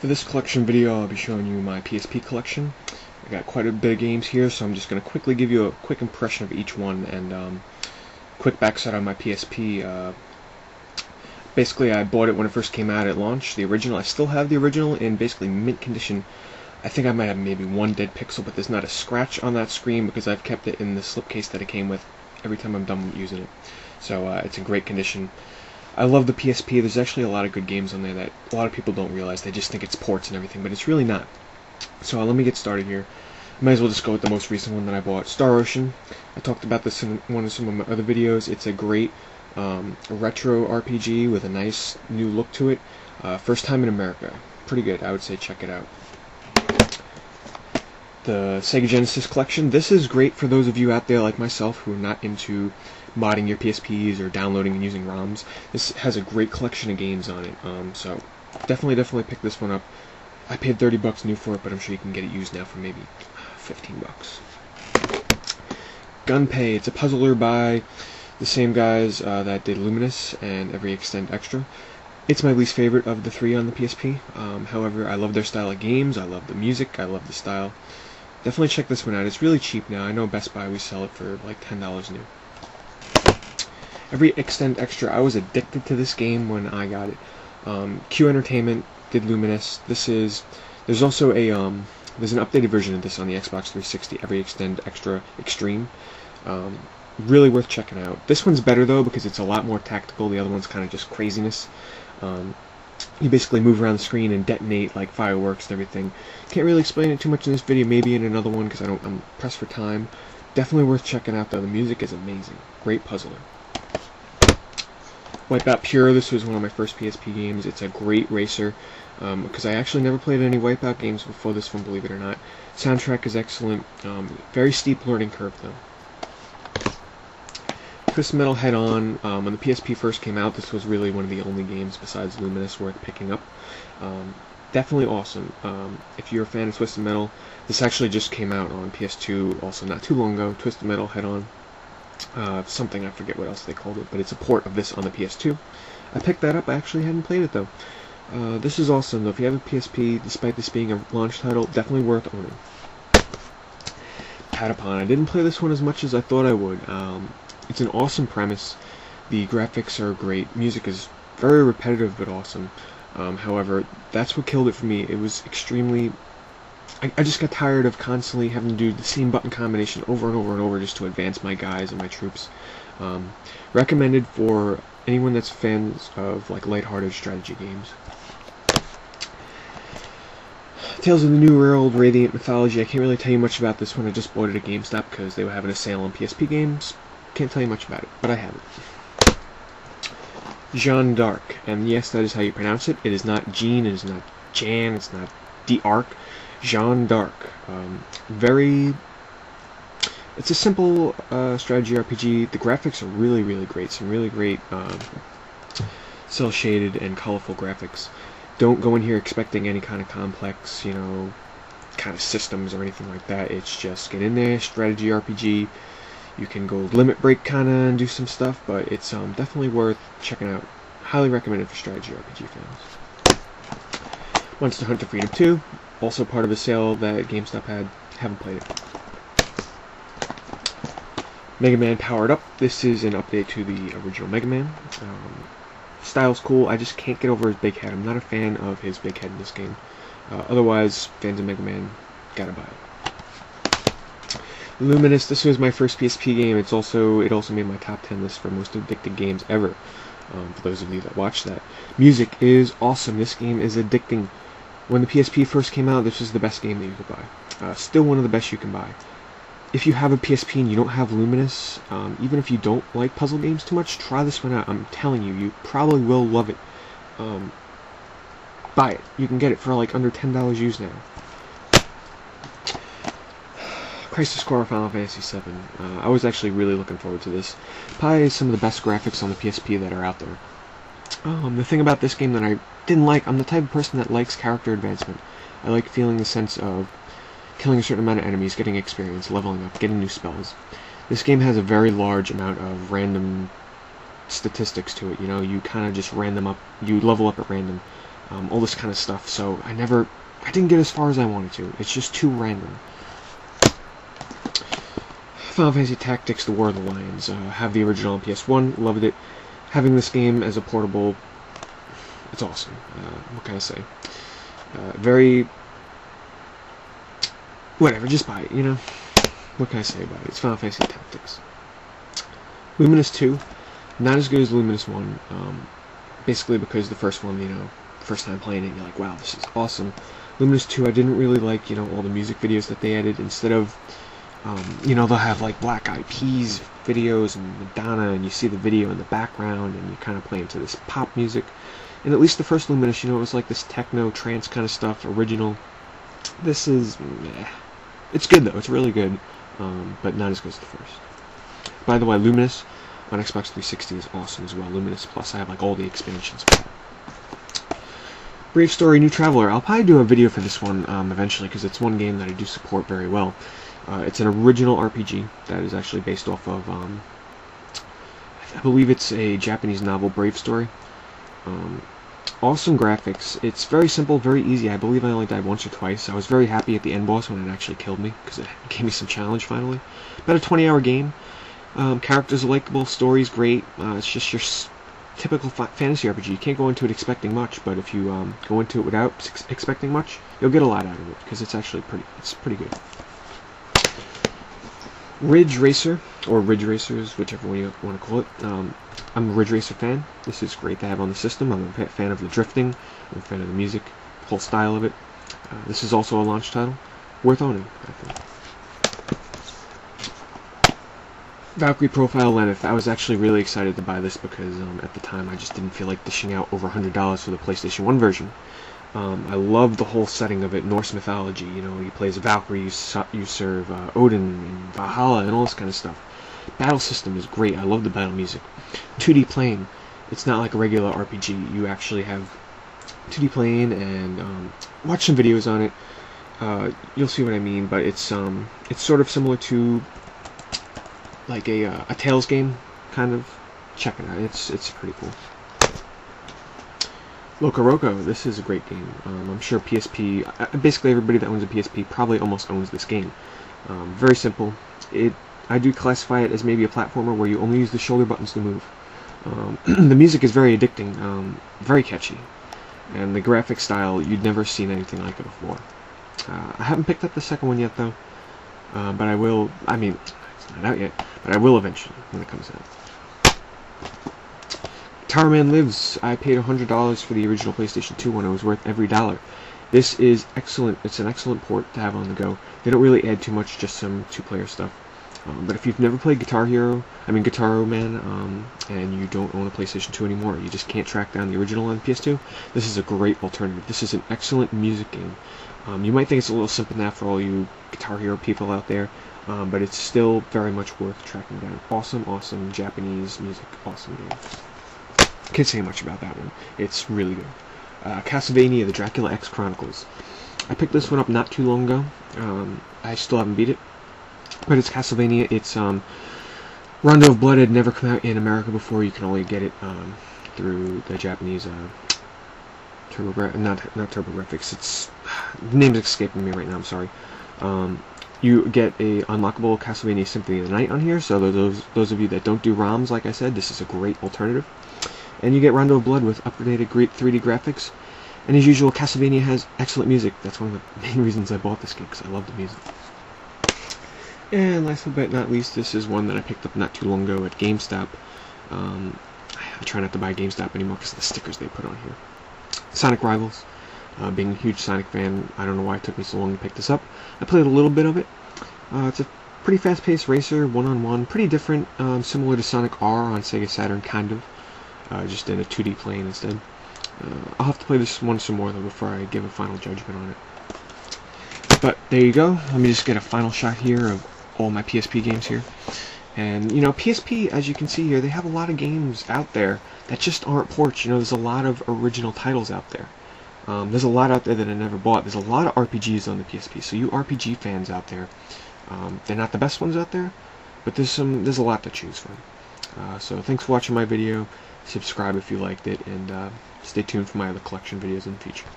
For this collection video, I'll be showing you my PSP collection. I got quite a bit of games here, so I'm just going to quickly give you a quick impression of each one and quick backside on my PSP. Basically, I bought it when it first came out at launch, the original. I still have the original in basically mint condition. I think I might have maybe one dead pixel, but there's not a scratch on that screen because I've kept it in the slipcase that it came with every time I'm done using it. So it's in great condition. I love the PSP. There's actually a lot of good games on there that a lot of people don't realize. They just think it's ports and everything, but it's really not. So let me get started here. I might as well just go with the most recent one that I bought, Star Ocean. I talked about this in one of some of my other videos. It's a great retro RPG with a nice new look to it. First time in America. Pretty good. I would say check it out. The Sega Genesis Collection. This is great for those of you out there like myself who are not into modding your PSPs or downloading and using ROMs. This has a great collection of games on it, so definitely pick this one up. I paid $30 new for it, but I'm sure you can get it used now for maybe $15. Gunpei. It's a puzzler by the same guys that did Luminous and every Extend Extra. It's my least favorite of the three on the PSP. However, I love their style of games. I love the music. I love the style. Definitely check this one out. It's really cheap now. I know Best Buy, we sell it for like $10 new. Every Extend Extra, I was addicted to this game when I got it. Q Entertainment did Luminous. There's also there's an updated version of this on the Xbox 360, Every Extend Extra Extreme. Really worth checking out. This one's better though because it's a lot more tactical. The other one's kind of just craziness. You basically move around the screen and detonate like fireworks and everything. Can't really explain it too much in this video, maybe in another one because I'm pressed for time. Definitely worth checking out though. The music is amazing. Great puzzler. Wipeout Pure. This was one of my first PSP games. It's a great racer because I actually never played any Wipeout games before this one, believe it or not. Soundtrack is excellent. Very steep learning curve though. Twisted Metal Head On. When the PSP first came out, this was really one of the only games besides Luminous worth picking up. Definitely awesome. If you're a fan of Twisted Metal, this actually just came out on PS2 also not too long ago. Twisted Metal Head On. Something, I forget what else they called it, but it's a port of this on the PS2. I picked that up. I actually hadn't played it though. This is awesome though. If you have a PSP, despite this being a launch title, definitely worth owning. Patapon. I didn't play this one as much as I thought I would. It's an awesome premise. The graphics are great. Music is very repetitive but awesome. However, that's what killed it for me. It was extremely... I just got tired of constantly having to do the same button combination over and over and over just to advance my guys and my troops. Recommended for anyone that's fans of like lighthearted strategy games. Tales of the New World, Radiant Mythology. I can't really tell you much about this one. I just bought it at GameStop because they were having a sale on PSP games. Can't tell you much about it, but I have it. Jeanne d'Arc, and yes, that is how you pronounce it. It is not Jean, it is not Jan, it's not dArc. Jeanne d'Arc. It's a simple strategy RPG. The graphics are really great. Some really great cel-shaded and colorful graphics. Don't go in here expecting any kind of complex, kind of systems or anything like that. It's just get in there, strategy RPG. You can go limit break kind of and do some stuff, but it's definitely worth checking out. Highly recommended for strategy RPG fans. Monster Hunter Freedom 2. Also part of a sale that GameStop had. Haven't played it. Mega Man Powered Up. This is an update to the original Mega Man. Style's cool. I just can't get over his big head. I'm not a fan of his big head in this game. Otherwise, fans of Mega Man, gotta buy it. Luminous. This was my first PSP game. It also made my top 10 list for most addicting games ever. For those of you that watched that. Music is awesome. This game is addicting. When the PSP first came out, this was the best game that you could buy. Still one of the best you can buy. If you have a PSP and you don't have Luminous, even if you don't like puzzle games too much, try this one out. I'm telling you, you probably will love it. Buy it. You can get it for like under $10 used now. Crisis Core Final Fantasy VII. I was actually really looking forward to this. Probably some of the best graphics on the PSP that are out there. The thing about this game that I didn't like, I'm the type of person that likes character advancement. I like feeling the sense of killing a certain amount of enemies, getting experience, leveling up, getting new spells. This game has a very large amount of random statistics to it. You kind of just you level up at random. all this kind of stuff. So I didn't get as far as I wanted to. It's just too random. Final Fantasy Tactics: The War of the Lions. Have the original on PS1. Loved it. Having this game as a portable, it's awesome. What can I say? Very... Whatever, just buy it, you know? What can I say about it? It's Final Fantasy Tactics. Luminous II. Not as good as Luminous 1. Basically because the first one, you know, first time playing it, you're like, wow, this is awesome. Luminous 2, I didn't really like, you know, all the music videos that they added. Instead of, you know, they'll have like Black Eyed Peas videos and Madonna, and you see the video in the background, and you kind of play into this pop music. And at least the first Luminous, you know, it was like this techno, trance kind of stuff, original. This is, it's good though, it's really good, but not as good as the first. By the way, Luminous on Xbox 360 is awesome as well. Luminous Plus, I have like all the expansions for that. Brave Story: New Traveler. I'll probably do a video for this one eventually, because it's one game that I do support very well. It's an original RPG that is actually based off of, I believe it's a Japanese novel, Brave Story. Awesome graphics. It's very simple, very easy. I believe I only died once or twice. I was very happy at the end boss when it actually killed me, because it gave me some challenge finally. About a 20-hour game. Characters are likable, story's great. It's just your typical fantasy RPG. You can't go into it expecting much, but if you go into it without expecting much, you'll get a lot out of it, because it's actually pretty good. Ridge Racer, or Ridge Racers, whichever way you want to call it. I'm a Ridge Racer fan. This is great to have on the system. I'm a fan of the drifting. I'm a fan of the music, the whole style of it. This is also a launch title. Worth owning, I think. Valkyrie Profile Lenneth. I was actually really excited to buy this because at the time I just didn't feel like dishing out over $100 for the PlayStation 1 version. I love the whole setting of it, Norse mythology. You know, you play as a Valkyrie, you serve Odin and Valhalla and all this kind of stuff. Battle system is great. I love the battle music. 2D plane. It's not like a regular RPG. You actually have 2D plane, and watch some videos on it. You'll see what I mean. But it's sort of similar to like a Tales game, kind of. Check it out. It's pretty cool. Locaogo. This is a great game. I'm sure PSP. Basically, everybody that owns a PSP probably almost owns this game. Very simple. I do classify it as maybe a platformer where you only use the shoulder buttons to move. The music is very addicting, very catchy, and the graphic style, you'd never seen anything like it before. I haven't picked up the second one yet though, but I will. I mean, it's not out yet, but I will eventually when it comes out. Guitar Man Lives. I paid $100 for the original PlayStation 2 when it was worth every dollar. This is excellent. It's an excellent port to have on the go. They don't really add too much, just some two-player stuff. But if you've never played Guitar Man, and you don't own a PlayStation 2 anymore, you just can't track down the original on PS2, this is a great alternative. This is an excellent music game. You might think it's a little simple now for all you Guitar Hero people out there, but it's still very much worth tracking down. Awesome, awesome Japanese music. Awesome game. Can't say much about that one. It's really good. Castlevania: The Dracula X Chronicles. I picked this one up not too long ago. I still haven't beat it. But it's Castlevania. It's Rondo of Blood had never come out in America before. You can only get it through the Japanese not TurboGrafx. It's the name's escaping me right now. I'm sorry. You get a unlockable Castlevania Symphony of the Night on here. So those of you that don't do ROMs, like I said, this is a great alternative. And you get Rondo of Blood with updated great 3D graphics. And as usual, Castlevania has excellent music. That's one of the main reasons I bought this game, because I love the music. And last but not least, this is one that I picked up not too long ago at GameStop. I try not to buy GameStop anymore because of the stickers they put on here. Sonic Rivals. Being a huge Sonic fan, I don't know why it took me so long to pick this up. I played a little bit of it. It's a pretty fast-paced racer, one-on-one, pretty different, similar to Sonic R on Sega Saturn, kind of. Just in a 2D plane instead. I'll have to play this one some more though before I give a final judgment on it. But there you go. Let me just get a final shot here of all my PSP games here. And, you know, PSP, as you can see here, they have a lot of games out there that just aren't ports. You know, there's a lot of original titles out there. There's a lot out there that I never bought. There's a lot of RPGs on the PSP. So you RPG fans out there, they're not the best ones out there, but there's a lot to choose from. So thanks for watching my video. subscribe if you liked it, and stay tuned for my other collection videos in the future.